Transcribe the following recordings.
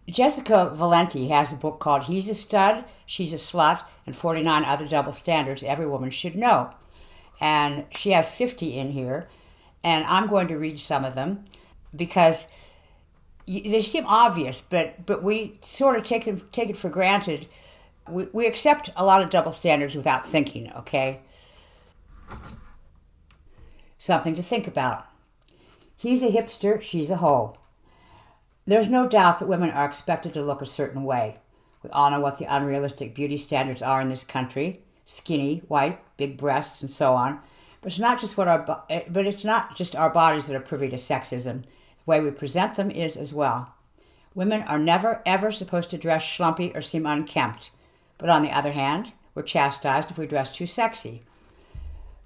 Jessica Valenti has a book called He's a Stud, She's a Slut, and 49 Other Double Standards Every Woman Should Know. And she has 50 in here, and I'm going to read some of them because they seem obvious, but we sort of take it for granted. We accept a lot of double standards without thinking, okay? Something to think about. He's a hipster, she's a hoe. There's no doubt that women are expected to look a certain way. We all know what the unrealistic beauty standards are in this country: skinny, white, big breasts, and so on. But it's not just our bodies that are privy to sexism. The way we present them is as well. Women are never ever supposed to dress schlumpy or seem unkempt. But on the other hand, we're chastised if we dress too sexy.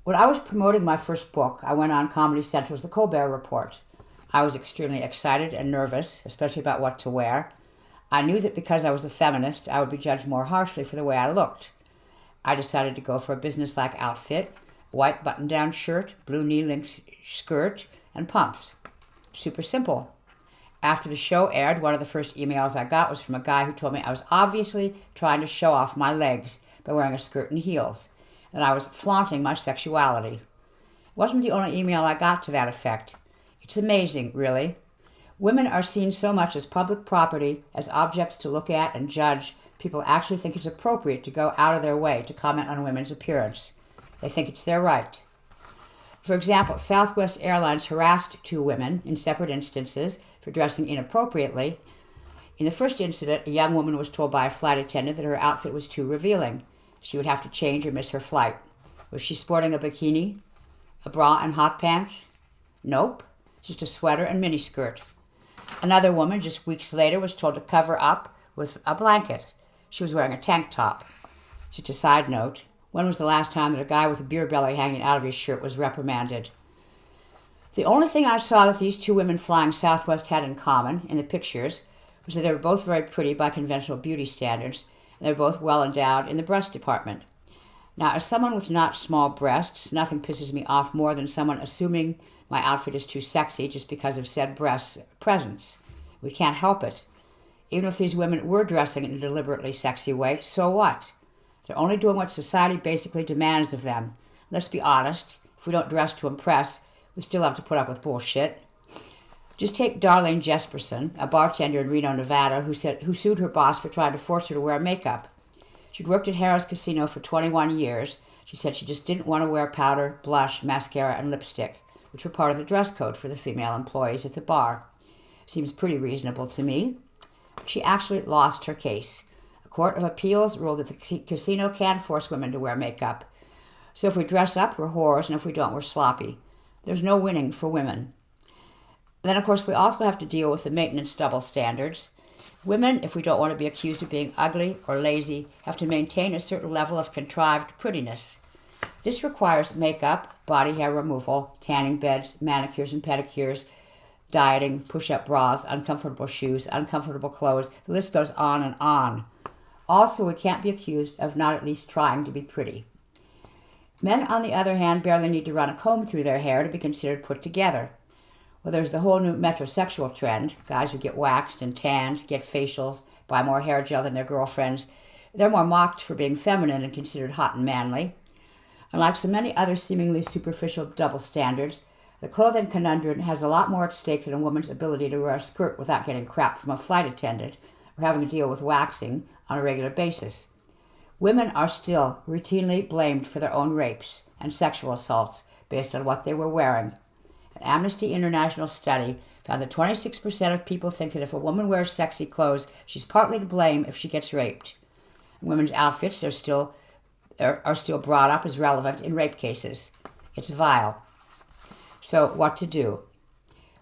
When I was promoting my first book, I went on Comedy Central's The Colbert Report. I was extremely excited and nervous, especially about what to wear. I knew that because I was a feminist, I would be judged more harshly for the way I looked. I decided to go for a businesslike outfit: a white button-down shirt, blue knee-length skirt, and pumps. Super simple. After the show aired, one of the first emails I got was from a guy who told me I was obviously trying to show off my legs by wearing a skirt and heels, and I was flaunting my sexuality. It wasn't the only email I got to that effect. It's amazing, really. Women are seen so much as public property, as objects to look at and judge. People actually think it's appropriate to go out of their way to comment on women's appearance. They think it's their right. For example, Southwest Airlines harassed two women in separate instances for dressing inappropriately. In the first incident, a young woman was told by a flight attendant that her outfit was too revealing. She would have to change or miss her flight. Was she sporting a bikini, a bra, and hot pants? Nope. Just a sweater and miniskirt. Another woman, just weeks later, was told to cover up with a blanket. She was wearing a tank top. Just a side note, when was the last time that a guy with a beer belly hanging out of his shirt was reprimanded? The only thing I saw that these two women flying Southwest had in common in the pictures was that they were both very pretty by conventional beauty standards, and they were both well endowed in the breast department. Now, as someone with not small breasts, nothing pisses me off more than someone assuming my outfit is too sexy just because of said breast's presence. We can't help it. Even if these women were dressing in a deliberately sexy way, so what? They're only doing what society basically demands of them. Let's be honest, if we don't dress to impress, we still have to put up with bullshit. Just take Darlene Jesperson, a bartender in Reno, Nevada, who sued her boss for trying to force her to wear makeup. She'd worked at Harrah's Casino for 21 years. She said she just didn't want to wear powder, blush, mascara, and lipstick, which were part of the dress code for the female employees at the bar. Seems pretty reasonable to me. But she actually lost her case. A court of appeals ruled that the casino can force women to wear makeup. So if we dress up, we're whores, and if we don't, we're sloppy. There's no winning for women. Then, of course, we also have to deal with the maintenance double standards. Women, if we don't want to be accused of being ugly or lazy, have to maintain a certain level of contrived prettiness. This requires makeup, body hair removal, tanning beds, manicures and pedicures, dieting, push-up bras, uncomfortable shoes, uncomfortable clothes. The list goes on and on. Also, we can't be accused of not at least trying to be pretty. Men, on the other hand, barely need to run a comb through their hair to be considered put together. Well, there's the whole new metrosexual trend. Guys who get waxed and tanned, get facials, buy more hair gel than their girlfriends. They're more mocked for being feminine and considered hot and manly. Unlike so many other seemingly superficial double standards, the clothing conundrum has a lot more at stake than a woman's ability to wear a skirt without getting crap from a flight attendant or having to deal with waxing on a regular basis. Women are still routinely blamed for their own rapes and sexual assaults based on what they were wearing. An Amnesty International study found that 26% of people think that if a woman wears sexy clothes, she's partly to blame if she gets raped. Women's outfits are still brought up as relevant in rape cases. It's vile. So what to do?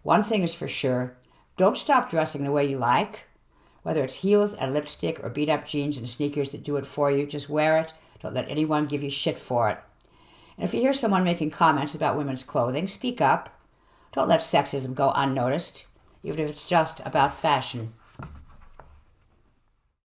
One thing is for sure, don't stop dressing the way you like. Whether it's heels and lipstick or beat-up jeans and sneakers that do it for you, just wear it. Don't let anyone give you shit for it. And if you hear someone making comments about women's clothing, speak up. Don't let sexism go unnoticed, even if it's just about fashion.